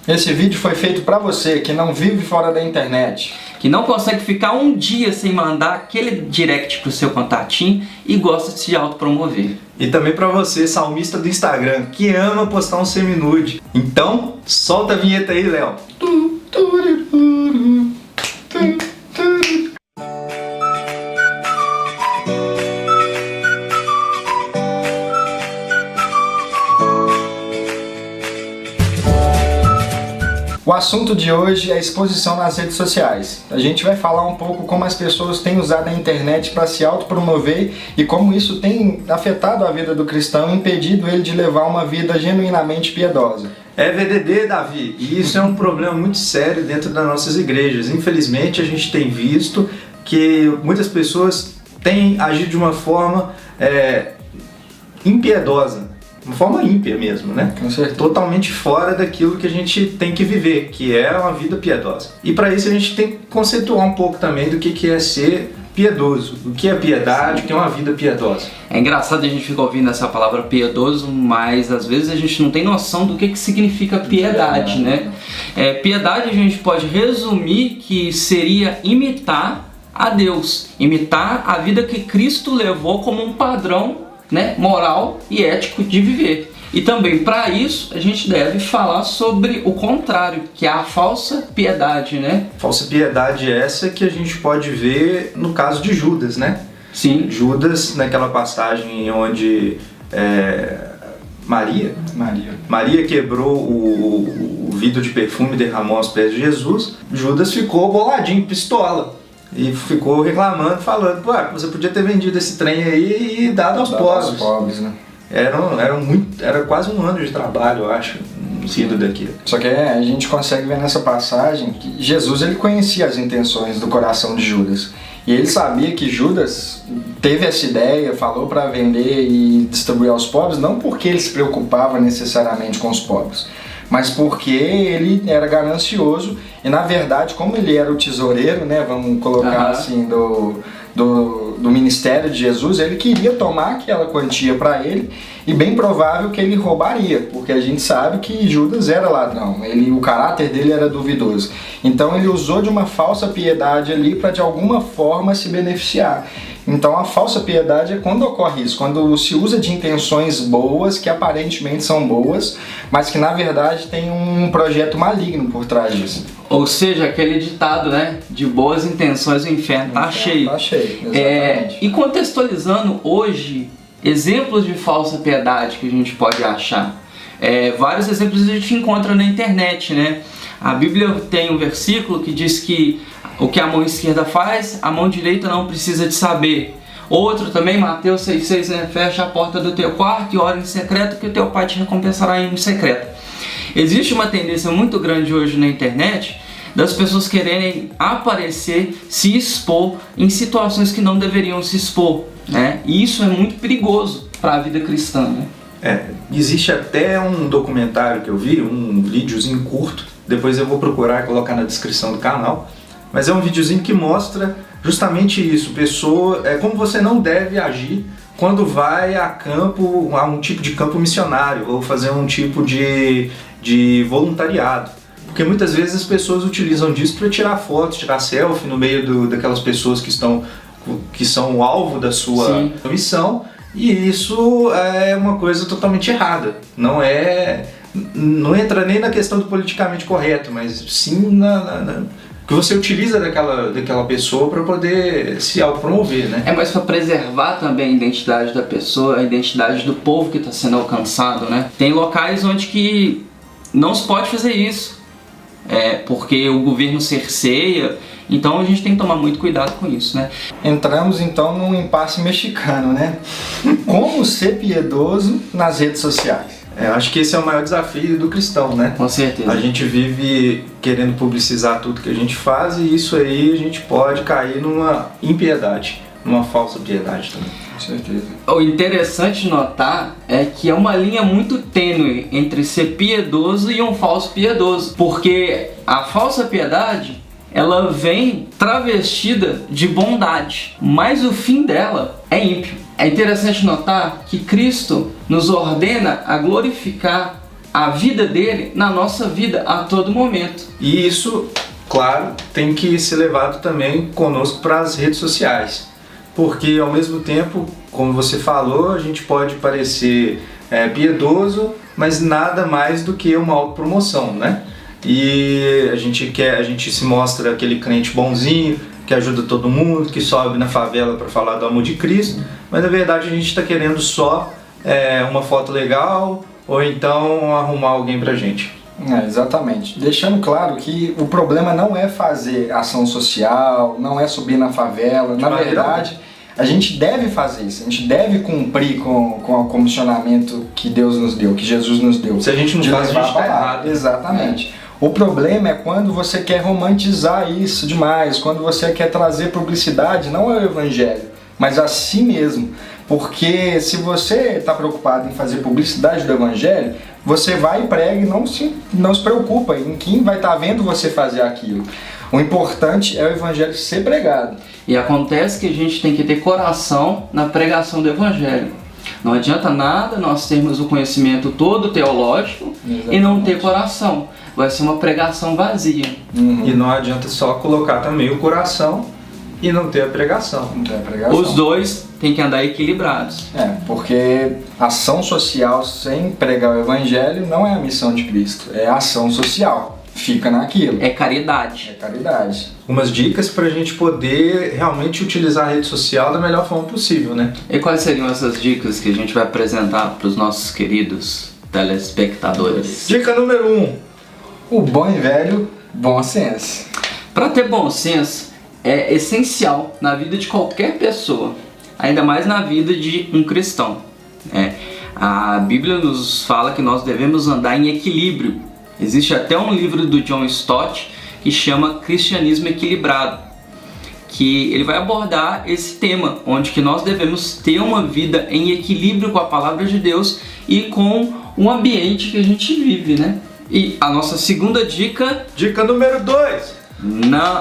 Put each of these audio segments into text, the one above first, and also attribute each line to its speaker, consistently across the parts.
Speaker 1: Esse vídeo foi feito para você que não vive fora da internet,
Speaker 2: que não consegue ficar um dia sem mandar aquele direct pro seu contatinho e gosta de se autopromover.
Speaker 3: E também para você, salmista do Instagram, que ama postar um semi-nude. Então, solta a vinheta aí, Léo.
Speaker 1: O assunto de hoje é a exposição nas redes sociais. A gente vai falar um pouco como as pessoas têm usado a internet para se autopromover e como isso tem afetado a vida do cristão e impedido ele de levar uma vida genuinamente piedosa.
Speaker 3: É VDD, Davi, e isso é um problema muito sério dentro das nossas igrejas. Infelizmente, a gente tem visto que muitas pessoas têm agido de uma forma impiedosa. Uma forma ímpia mesmo, né?
Speaker 1: Com certeza.
Speaker 3: Totalmente fora daquilo que a gente tem que viver, que é uma vida piedosa. E para isso a gente tem que conceituar um pouco também do que é ser piedoso, o que é piedade, o que é uma vida piedosa.
Speaker 2: É engraçado a gente ficar ouvindo essa palavra piedoso, mas às vezes a gente não tem noção do que significa piedade, né? Piedade a gente pode resumir que seria imitar a Deus, imitar a vida que Cristo levou como um padrão, né, moral e ético de viver. E também para isso a gente deve falar sobre o contrário, que é a falsa piedade, né?
Speaker 3: Falsa piedade essa que a gente pode ver no caso de Judas, né?
Speaker 2: Sim.
Speaker 3: Judas, naquela passagem onde Maria quebrou o vidro de perfume e derramou aos pés de Jesus. Judas ficou boladinho, pistola. E ficou reclamando, falando, pô, você podia ter vendido esse trem aí e dado aos pobres.
Speaker 1: Né?
Speaker 3: Era quase um ano de trabalho, eu acho, sido daquilo.
Speaker 1: Só que a gente consegue ver nessa passagem que Jesus ele conhecia as intenções do coração de Judas. E ele sabia que Judas teve essa ideia, falou para vender e distribuir aos pobres, não porque ele se preocupava necessariamente com os pobres, mas porque ele era ganancioso e, na verdade, como ele era o tesoureiro, né, vamos colocar assim, do ministério de Jesus, ele queria tomar aquela quantia para ele e bem provável que ele roubaria, porque a gente sabe que Judas era ladrão, o caráter dele era duvidoso. Então ele usou de uma falsa piedade ali para de alguma forma se beneficiar. Então a falsa piedade é quando ocorre isso, quando se usa de intenções boas, que aparentemente são boas, mas que na verdade tem um projeto maligno por trás disso.
Speaker 2: Ou seja, aquele ditado, né? De boas intenções o inferno tá cheio.
Speaker 1: Tá cheio, exatamente.
Speaker 2: E contextualizando hoje, exemplos de falsa piedade que a gente pode achar. Vários exemplos a gente encontra na internet, né? A Bíblia tem um versículo que diz que o que a mão esquerda faz, a mão direita não precisa de saber. Outro também, Mateus 6,6, né? Fecha a porta do teu quarto e ora em secreto que o teu pai te recompensará em secreto. Existe uma tendência muito grande hoje na internet das pessoas quererem aparecer, se expor em situações que não deveriam se expor, né? E isso é muito perigoso para a vida cristã, né?
Speaker 3: Existe até um documentário que eu vi, um videozinho curto, depois eu vou procurar e colocar na descrição do canal, mas é um videozinho que mostra justamente isso, como você não deve agir quando vai a um tipo de campo missionário ou fazer um tipo de voluntariado. Porque muitas vezes as pessoas utilizam disso para tirar fotos, tirar selfie no meio daquelas pessoas que são o alvo da sua missão, e isso é uma coisa totalmente errada. Não entra nem na questão do politicamente correto, mas sim que você utiliza daquela pessoa para poder se autopromover, né?
Speaker 2: Mas para preservar também a identidade da pessoa, a identidade do povo que está sendo alcançado, né? Tem locais onde que não se pode fazer isso, porque o governo cerceia, então a gente tem que tomar muito cuidado com isso, né?
Speaker 1: Entramos então num impasse mexicano, né? Como ser piedoso nas redes sociais?
Speaker 3: Acho que esse é o maior desafio do cristão, né?
Speaker 2: Com certeza.
Speaker 3: A gente vive querendo publicizar tudo que a gente faz e isso aí a gente pode cair numa impiedade, numa falsa piedade também.
Speaker 1: Com certeza.
Speaker 2: O interessante de notar é que é uma linha muito tênue entre ser piedoso e um falso piedoso, porque a falsa piedade ela vem travestida de bondade, mas o fim dela é ímpio. É interessante notar que Cristo nos ordena a glorificar a vida dele na nossa vida a todo momento.
Speaker 3: E isso, claro, tem que ser levado também conosco para as redes sociais. Porque ao mesmo tempo, como você falou, a gente pode parecer piedoso, mas nada mais do que uma autopromoção, né? E a gente se mostra aquele crente bonzinho, que ajuda todo mundo, que sobe na favela para falar do amor de Cristo, mas na verdade a gente está querendo só uma foto legal ou então arrumar alguém pra gente.
Speaker 1: Exatamente. Deixando claro que o problema não é fazer ação social, não é subir na favela. Na verdade, a gente deve fazer isso, a gente deve cumprir com o comissionamento que Deus nos deu, que Jesus nos deu.
Speaker 3: Se a gente não faz, a gente está errado.
Speaker 1: Exatamente. O problema é quando você quer romantizar isso demais, quando você quer trazer publicidade, não ao evangelho, mas a si mesmo. Porque se você está preocupado em fazer publicidade do evangelho, você vai e prega e não se preocupa em quem vai estar vendo você fazer aquilo. O importante é o evangelho ser pregado.
Speaker 2: E acontece que a gente tem que ter coração na pregação do evangelho. Não adianta nada nós termos o conhecimento todo teológico e não ter coração. Vai ser uma pregação vazia.
Speaker 3: E não adianta só colocar também o coração e não ter a pregação.
Speaker 1: Não tem a pregação.
Speaker 2: Os dois têm que andar equilibrados.
Speaker 1: Porque ação social sem pregar o evangelho não é a missão de Cristo, é ação social. Fica naquilo.
Speaker 2: É caridade.
Speaker 1: É caridade.
Speaker 3: Umas dicas para a gente poder realmente utilizar a rede social da melhor forma possível, né?
Speaker 2: E quais seriam essas dicas que a gente vai apresentar para os nossos queridos telespectadores?
Speaker 3: Dica número 1.
Speaker 1: O bom e velho bom senso.
Speaker 2: Para ter bom senso é essencial na vida de qualquer pessoa, ainda mais na vida de um cristão. A Bíblia nos fala que nós devemos andar em equilíbrio. Existe até um livro do John Stott que chama Cristianismo Equilibrado, que ele vai abordar esse tema, onde que nós devemos ter uma vida em equilíbrio com a palavra de Deus e com o ambiente que a gente vive, né? E a nossa segunda dica...
Speaker 3: Dica número 2.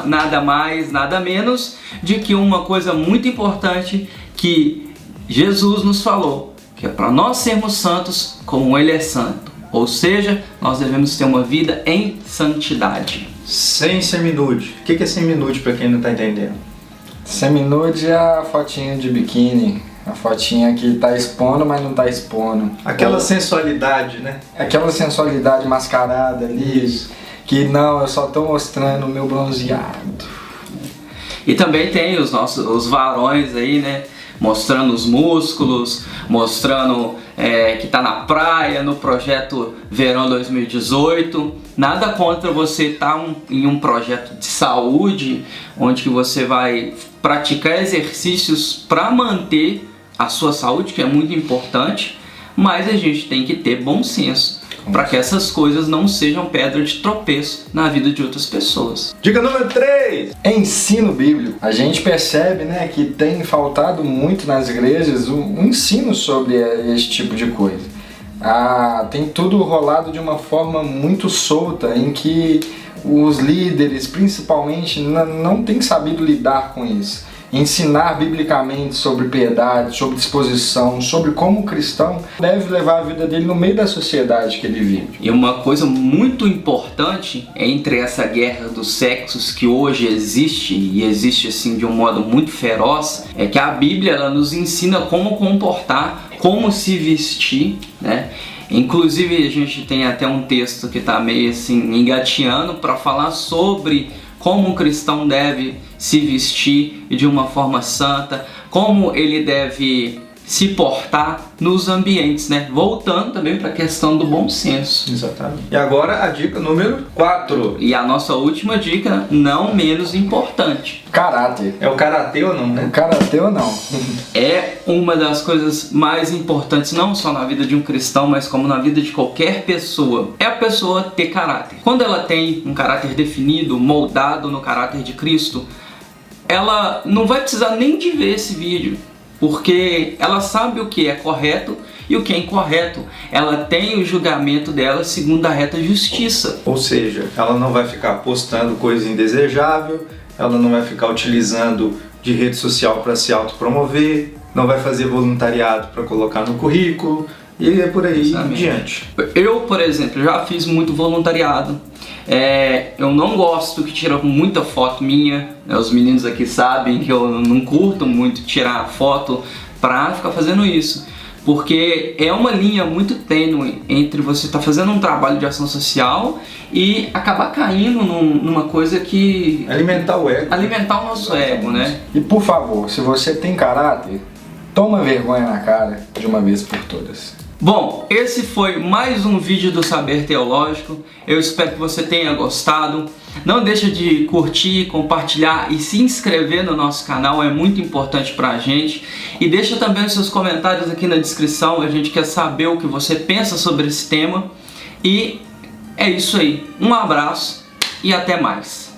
Speaker 2: Nada mais, nada menos de que uma coisa muito importante que Jesus nos falou, que é para nós sermos santos como Ele é santo. Ou seja, nós devemos ter uma vida em santidade.
Speaker 3: Sem seminude. O que é seminude para quem não está entendendo?
Speaker 1: Seminude é a fotinha de biquíni. A fotinha que tá expondo, mas não tá expondo.
Speaker 3: Aquela sensualidade, né?
Speaker 1: Aquela sensualidade mascarada ali.
Speaker 3: Isso.
Speaker 1: Que não, eu só tô mostrando o meu bronzeado.
Speaker 2: E também tem os varões aí, né? Mostrando os músculos, mostrando que tá na praia, no projeto Verão 2018. Nada contra você estar em um projeto de saúde, onde que você vai praticar exercícios para manter a sua saúde, que é muito importante, mas a gente tem que ter bom senso para que essas coisas não sejam pedra de tropeço na vida de outras pessoas.
Speaker 3: Dica número 3.
Speaker 1: Ensino bíblico. A gente percebe, né, que tem faltado muito nas igrejas um ensino sobre esse tipo de coisa. Tem tudo rolado de uma forma muito solta, em que os líderes, principalmente, não têm sabido lidar com isso. Ensinar biblicamente sobre piedade, sobre disposição, sobre como o cristão deve levar a vida dele no meio da sociedade que ele vive.
Speaker 2: E uma coisa muito importante entre essa guerra dos sexos que hoje existe, e existe assim de um modo muito feroz, é que a Bíblia ela nos ensina como comportar, como se vestir, né? Inclusive a gente tem até um texto que está meio assim engateando para falar sobre como um cristão deve se vestir de uma forma santa, como ele deve se portar nos ambientes, né? Voltando também para a questão do bom senso.
Speaker 3: Exatamente. E agora a dica número 4.
Speaker 2: E a nossa última dica, não menos importante.
Speaker 1: Caráter.
Speaker 3: É o karatê ou não, né?
Speaker 1: O karatê ou não?
Speaker 2: É uma das coisas mais importantes, não só na vida de um cristão, mas como na vida de qualquer pessoa. É a pessoa ter caráter. Quando ela tem um caráter definido, moldado no caráter de Cristo, ela não vai precisar nem de ver esse vídeo, porque ela sabe o que é correto e o que é incorreto. Ela tem o julgamento dela segundo a reta justiça.
Speaker 3: Ou seja, ela não vai ficar postando coisa indesejável, ela não vai ficar utilizando de rede social para se autopromover, não vai fazer voluntariado para colocar no currículo, e é por aí
Speaker 2: Exatamente.
Speaker 3: diante.
Speaker 2: Eu, por exemplo, já fiz muito voluntariado. Eu não gosto que tira muita foto minha, né? Os meninos aqui sabem que eu não curto muito tirar foto pra ficar fazendo isso, porque é uma linha muito tênue entre você estar fazendo um trabalho de ação social e acabar caindo numa coisa que...
Speaker 3: Alimentar o ego.
Speaker 2: Alimentar o nosso ego, né?
Speaker 1: E por favor, se você tem caráter, toma vergonha na cara de uma vez por todas.
Speaker 2: Bom, esse foi mais um vídeo do Saber Teológico. Eu espero que você tenha gostado. Não deixa de curtir, compartilhar e se inscrever no nosso canal, é muito importante pra gente. E deixa também os seus comentários aqui na descrição, a gente quer saber o que você pensa sobre esse tema. E é isso aí, um abraço e até mais.